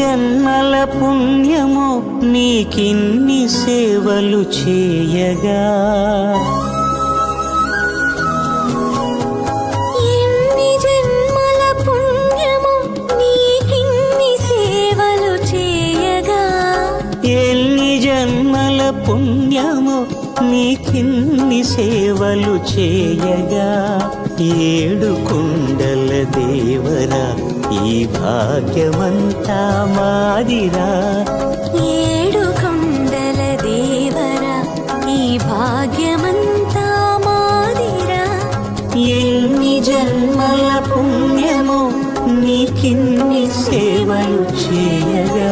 జన్మల పుణ్యమో నీకిన్ని సేవలు చేయగా, ఎన్ని జన్మల పుణ్యమో నీకిన్ని సేవలు చేయగా, ఎన్ని జన్మల పుణ్యమో నీకిన్ని సేవలు చేయగా, ఏడు కుండల దేవరా ఈ భాగ్యమంతా మాదిరా, ఏడు కొండల దేవరా ఈ భాగ్యమంతా మాదిరా, ఎన్ని జన్మల పుణ్యమో నీకిన్ని సేవలు చేయగా.